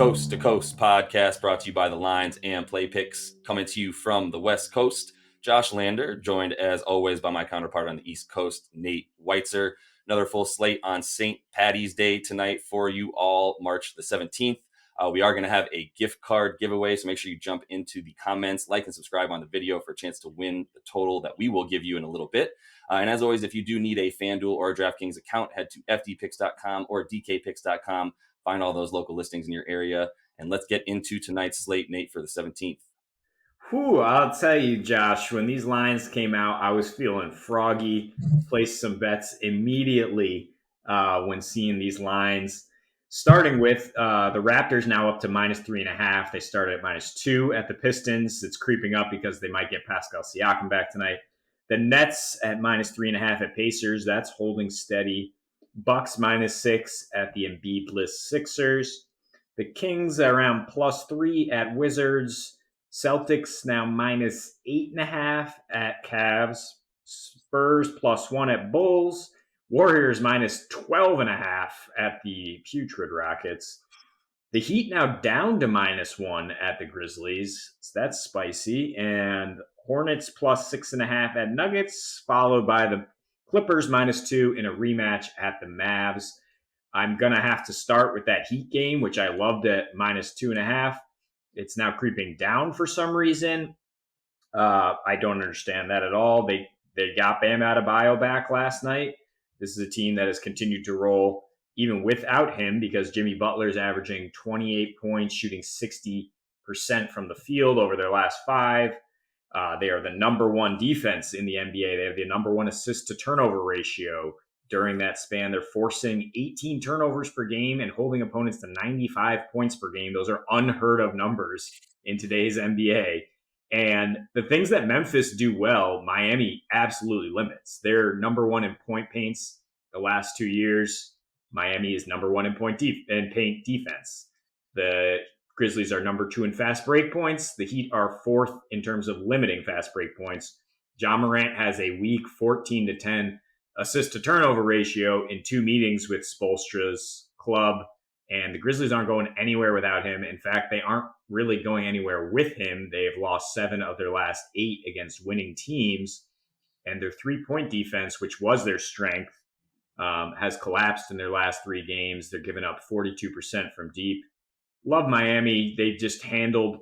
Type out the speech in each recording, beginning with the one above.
Coast to Coast podcast brought to you by the Lines and Play Picks, coming to you from the West Coast. Josh Lander, joined as always by my counterpart on the East Coast, Nate Weitzer. Another full slate on St. Patty's Day tonight for you all, March the 17th. We are going to have a gift card giveaway, so make sure you jump into the comments, like and subscribe on the video for a chance to win the total that we will give you in a little bit. And as always, if you do need a FanDuel or a DraftKings account, head to fdpicks.com or dkpicks.com. Find all those local listings in your area. And let's get into tonight's slate, Nate, for the 17th. I'll tell you, Josh, when these lines came out, I was feeling froggy. Placed some bets immediately when seeing these lines. Starting with the Raptors now up to -3.5. They started at -2 at the Pistons. It's creeping up because they might get Pascal Siakam back tonight. The Nets at -3.5 at Pacers. That's holding steady. Bucks -6 at the Embiid-less Sixers. The Kings around +3 at Wizards. Celtics now -8.5 at Cavs. Spurs +1 at Bulls. Warriors -12.5 at the Putrid Rockets. The Heat now down to -1 at the Grizzlies. So that's spicy. And Hornets +6.5 at Nuggets, followed by the Clippers -2 in a rematch at the Mavs. I'm going to have to start with that Heat game, which I loved at -2.5. It's now creeping down for some reason. I don't understand that at all. They got Bam Adebayo back last night. This is a team that has continued to roll even without him because Jimmy Butler is averaging 28 points, shooting 60% from the field over their last 5. They are the number 1 defense in the NBA. They have the number 1 assist to turnover ratio. During that span, they're forcing 18 turnovers per game and holding opponents to 95 points per game. Those are unheard of numbers in today's NBA. And the things that Memphis do well, Miami absolutely limits. They're number 1 in point paints the last 2 years. Miami is number 1 in paint defense. The Grizzlies are number 2 in fast break points. The Heat are 4th in terms of limiting fast break points. Ja Morant has a weak 14-10 assist to turnover ratio in 2 meetings with Spoelstra's club, and the Grizzlies aren't going anywhere without him. In fact, they aren't really going anywhere with him. They have lost 7 of their last 8 against winning teams, and their 3-point defense, which was their strength, has collapsed in their last 3 games. They're giving up 42% from deep. Love Miami. They just handled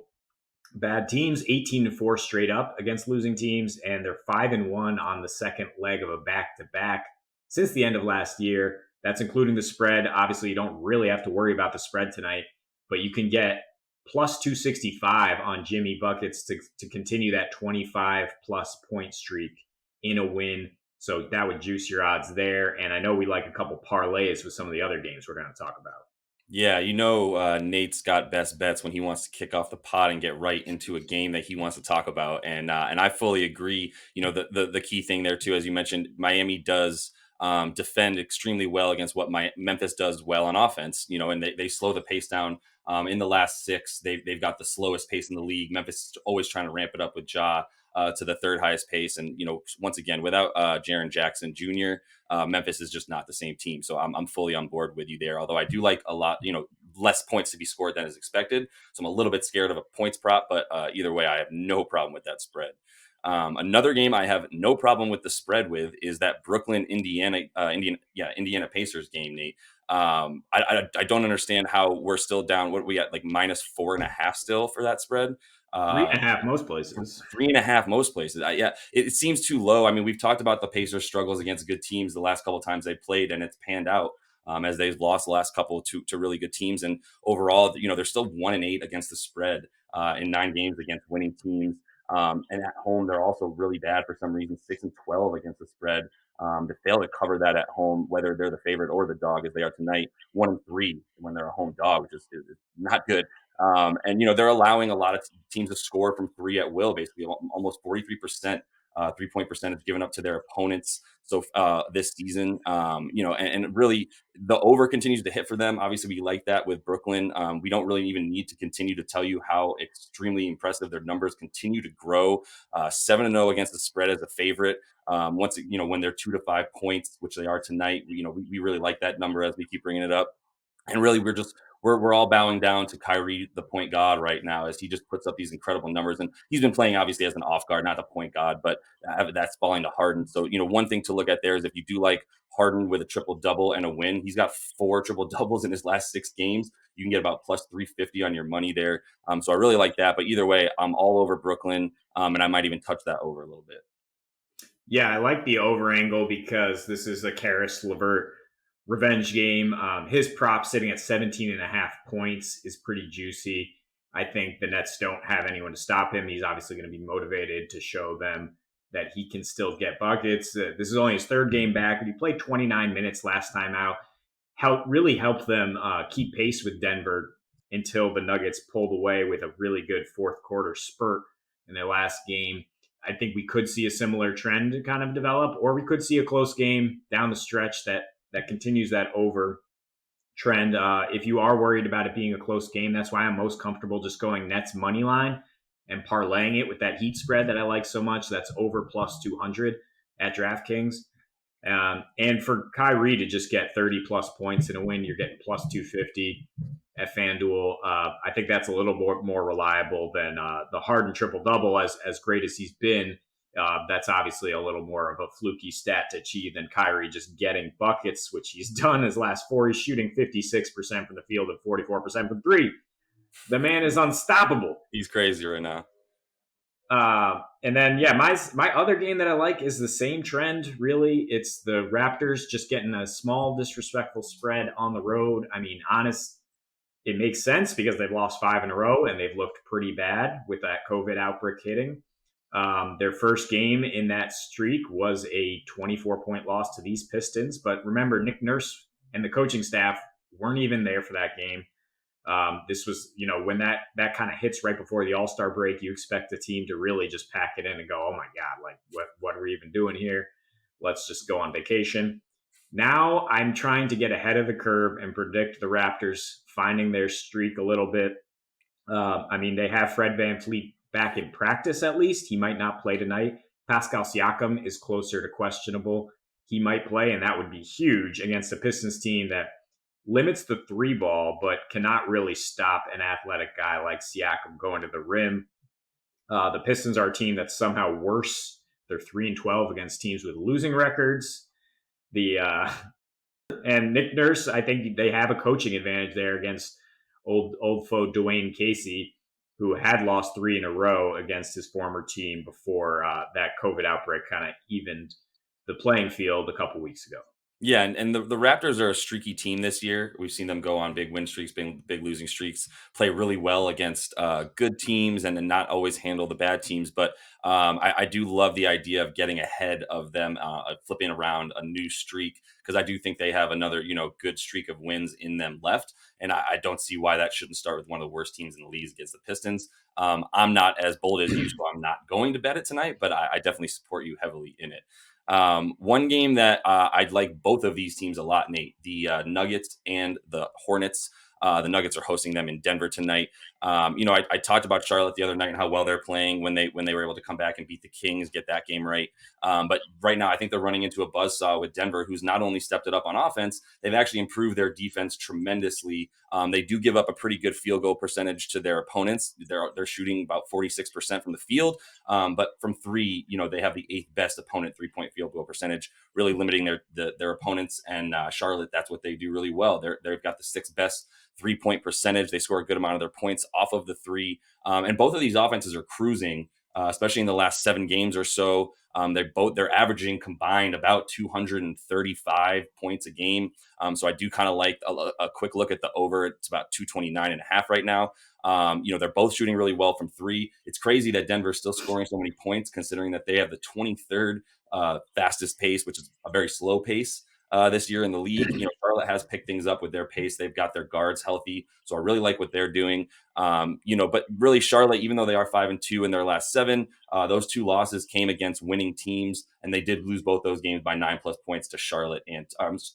bad teams, 18-4 straight up against losing teams, and they're 5-1 on the second leg of a back-to-back since the end of last year. That's including the spread. Obviously, you don't really have to worry about the spread tonight, but you can get +265 on Jimmy buckets to continue that 25-plus point streak in a win. So that would juice your odds there. And I know we like a couple parlays with some of the other games we're going to talk about. Yeah, Nate's got best bets when he wants to kick off the pod and get right into a game that he wants to talk about, and I fully agree. The key thing there too, as you mentioned, Miami does defend extremely well against what Memphis does well on offense. And they slow the pace down. In the last 6, they've got the slowest pace in the league. Memphis is always trying to ramp it up with Ja to the 3rd highest pace, and once again, without Jaren Jackson Jr., Memphis is just not the same team. So I'm fully on board with you there. Although I do like a lot, less points to be scored than is expected. So I'm a little bit scared of a points prop, but either way, I have no problem with that spread. Another game I have no problem with the spread with is that Brooklyn Indiana Pacers game, Nate. I don't understand how we're still down. What we got, like -4.5 still for that spread. 3.5 most places. 3.5 most places. It seems too low. I mean, we've talked about the Pacers' struggles against good teams the last couple of times they played, and it's panned out as they've lost the last couple to really good teams. And overall, they're still 1-8 against the spread in 9 games against winning teams. And at home, they're also really bad for some reason, 6-12 against the spread. They fail to cover that at home, whether they're the favorite or the dog, as they are tonight. 1-3 when they're a home dog, which is not good. And they're allowing a lot of teams to score from 3 at will, basically almost 43% 3-point percentage given up to their opponents. So this season, and really the over continues to hit for them. Obviously, we like that with Brooklyn. We don't really even need to continue to tell you how extremely impressive their numbers continue to grow. 7-0 against the spread as a favorite. When they're 2 to 5 points, which they are tonight, we really like that number as we keep bringing it up. And really, we're all bowing down to Kyrie, the point god, right now, as he just puts up these incredible numbers. And he's been playing obviously as an off guard, not the point god, but that's falling to Harden. So one thing to look at there is if you do like Harden with a triple double and a win, he's got 4 triple doubles in his last 6 games. You can get about plus 350 on your money there. So I really like that. But either way, I'm all over Brooklyn, and I might even touch that over a little bit. Yeah, I like the over angle because this is a Karis LeVert revenge game. His prop sitting at 17.5 points is pretty juicy. I think the Nets don't have anyone to stop him. He's obviously going to be motivated to show them that he can still get buckets. This is only his 3rd game back, but he played 29 minutes last time out. Really helped them keep pace with Denver until the Nuggets pulled away with a really good 4th quarter spurt in their last game. I think we could see a similar trend kind of develop, or we could see a close game down the stretch that continues that over trend. If you are worried about it being a close game, that's why I'm most comfortable just going Nets money line and parlaying it with that Heat spread that I like so much. That's over plus 200 at DraftKings. And for Kyrie to just get 30 plus points in a win, you're getting plus 250 at FanDuel. I think that's a little more reliable than the Harden triple double. As great as he's been, that's obviously a little more of a fluky stat to achieve than Kyrie just getting buckets, which he's done his last 4. He's shooting 56% from the field and 44% from 3. The man is unstoppable. He's crazy right now. And then, yeah, my other game that I like is the same trend, really. It's the Raptors just getting a small, disrespectful spread on the road. I mean, it makes sense because they've lost 5 in a row and they've looked pretty bad with that COVID outbreak hitting. Their first game in that streak was a 24-point loss to these Pistons. But remember, Nick Nurse and the coaching staff weren't even there for that game. This was, when that kind of hits right before the All-Star break, you expect the team to really just pack it in and go, oh my God, like what are we even doing here? Let's just go on vacation. Now I'm trying to get ahead of the curve and predict the Raptors finding their streak a little bit. I mean, they have Fred VanVleet back in practice at least. He might not play tonight. Pascal Siakam is closer to questionable. He might play, and that would be huge against a Pistons team that limits the 3 ball, but cannot really stop an athletic guy like Siakam going to the rim. The Pistons are a team that's somehow worse. They're 3-12 against teams with losing records. And Nick Nurse, I think they have a coaching advantage there against old foe Dwayne Casey, who had lost 3 in a row against his former team before that COVID outbreak kind of evened the playing field a couple weeks ago. Yeah, and the Raptors are a streaky team this year. We've seen them go on big win streaks, big losing streaks, play really well against good teams, and then not always handle the bad teams. But I do love the idea of getting ahead of them, flipping around a new streak, because I do think they have another good streak of wins in them left, and I don't see why that shouldn't start with one of the worst teams in the league against the Pistons. I'm not as bold as you, so I'm not going to bet it tonight, but I definitely support you heavily in it. One game that I'd like both of these teams a lot, Nate, the Nuggets and the Hornets. The Nuggets are hosting them in Denver tonight. I talked about Charlotte the other night and how well they're playing when they were able to come back and beat the Kings, get that game right. But right now, I think they're running into a buzzsaw with Denver, who's not only stepped it up on offense, they've actually improved their defense tremendously. They do give up a pretty good field goal percentage to their opponents. They're shooting about 46% from the field, but from 3, they have the 8th best opponent 3-point field goal percentage, really limiting their opponents. And Charlotte, that's what they do really well. They've got the 6th best 3-point percentage. They score a good amount of their points off of the 3. And both of these offenses are cruising, especially in the last 7 games or so. They're averaging combined about 235 points a game. So I do kind of like a quick look at the over. It's about 229.5 right now. They're both shooting really well from 3. It's crazy that Denver's still scoring so many points, considering that they have the 23rd fastest pace, which is a very slow pace this year in the league. Charlotte has picked things up with their pace. They've got their guards healthy, so I really like what they're doing. But really, Charlotte, even though they are 5-2 in their last 7, those 2 losses came against winning teams, and they did lose both those games by 9+ points to Charlotte and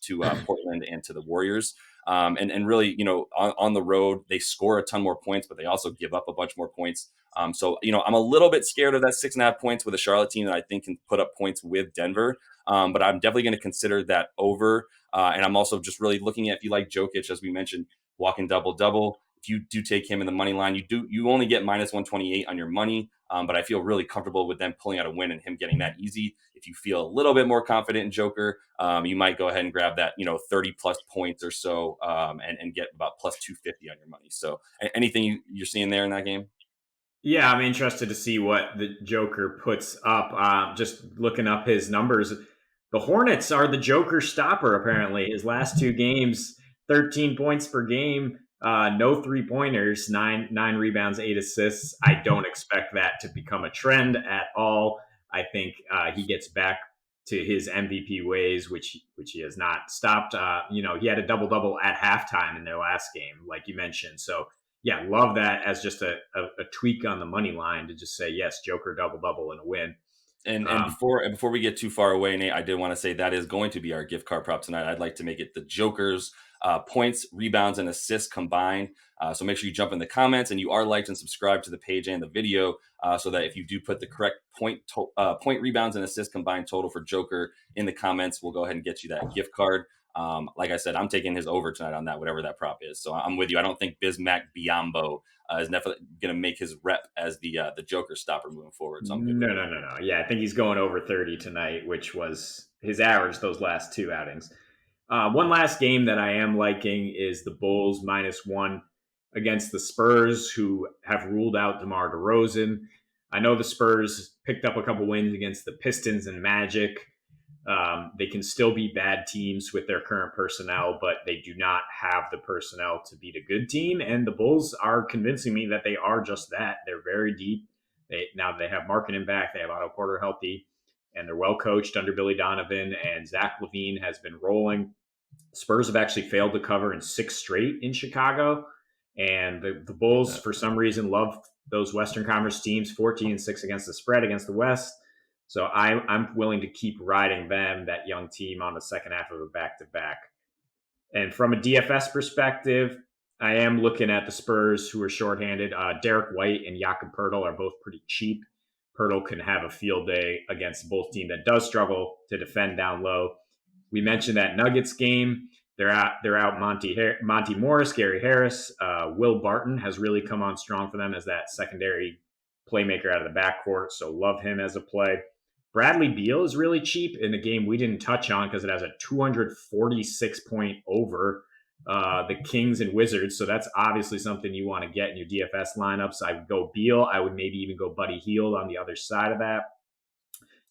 to Portland and to the Warriors. And really, on the road, they score a ton more points, but they also give up a bunch more points. So I'm a little bit scared of that 6.5 points with a Charlotte team that I think can put up points with Denver. But I'm definitely going to consider that over. And I'm also just really looking at, if you like Jokic, as we mentioned, walking double. If you do take him in the money line, you only get minus 128 on your money. But I feel really comfortable with them pulling out a win and him getting that easy. If you feel a little bit more confident in Joker, you might go ahead and grab that, 30 plus points or so, and get about plus 250 on your money. So anything you're seeing there in that game? Yeah, I'm interested to see what the Joker puts up. Just looking up his numbers, the Hornets are the Joker stopper. Apparently, his last two games, 13 points per game, no 3 pointers, nine rebounds, 8 assists. I don't expect that to become a trend at all. I think he gets back to his MVP ways, which he has not stopped. He had a double double at halftime in their last game, like you mentioned. So yeah, love that as just a tweak on the money line to just say yes, Joker double double and a win. And Um, before we get too far away, Nate, I did want to say that is going to be our gift card prop tonight. I'd like to make it the Joker's points, rebounds, and assists combined. So make sure you jump in the comments and you are liked and subscribed to the page and the video, so that if you do put the correct point rebounds and assists combined total for Joker in the comments, we'll go ahead and get you that gift card. Like I said, I'm taking his over tonight on that, whatever that prop is. So I'm with you. I don't think Bismack Biyombo is definitely going to make his rep as the Joker stopper moving forward. So I'm good with it. no. Yeah, I think he's going over 30 tonight, which was his average those last two outings. One last game that I am liking is the Bulls -1 against the Spurs, who have ruled out DeMar DeRozan. I know the Spurs picked up a couple wins against the Pistons and Magic. They can still be bad teams with their current personnel, but they do not have the personnel to beat a good team. And the Bulls are convincing me that they are just that. They're very deep. Now they have Markkanen back. They have Otto Porter healthy, and they're well coached under Billy Donovan. And Zach LaVine has been rolling. Spurs have actually failed to cover in 6 straight in Chicago. And the Bulls, for some reason, love those Western Conference teams, 14-6 against the spread against the West. So I'm willing to keep riding them, that young team, on the second half of a back-to-back. And from a DFS perspective, I am looking at the Spurs, who are shorthanded. Derek White and Jakob Pertl are both pretty cheap. Pertl can have a field day against a Bulls team that does struggle to defend down low. We mentioned that Nuggets game. They're out Monty Morris, Gary Harris. Will Barton has really come on strong for them as that secondary playmaker out of the backcourt. So love him as a play. Bradley Beal is really cheap in a game we didn't touch on because it has a 246 point over the Kings and Wizards. So that's obviously something you want to get in your DFS lineups. I would go Beal. I would maybe even go Buddy Hield on the other side of that.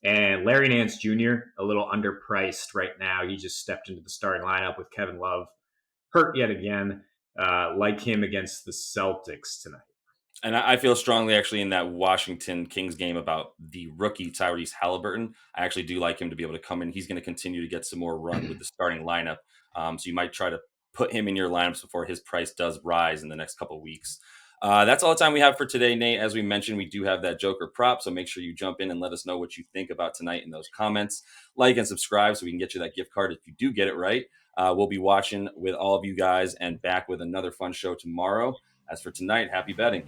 And Larry Nance Jr., a little underpriced right now. He just stepped into the starting lineup with Kevin Love hurt yet again. Like him against the Celtics tonight. And I feel strongly actually in that Washington Kings game about the rookie Tyrese Halliburton. I actually do like him to be able to come in. He's going to continue to get some more run with the starting lineup. So you might try to put him in your lineups before his price does rise in the next couple of weeks. That's all the time we have for today, Nate. As we mentioned, we do have that Joker prop, so make sure you jump in and let us know what you think about tonight in those comments. Like and subscribe so we can get you that gift card if you do get it right. We'll be watching with all of you guys and back with another fun show tomorrow. As for tonight, happy betting.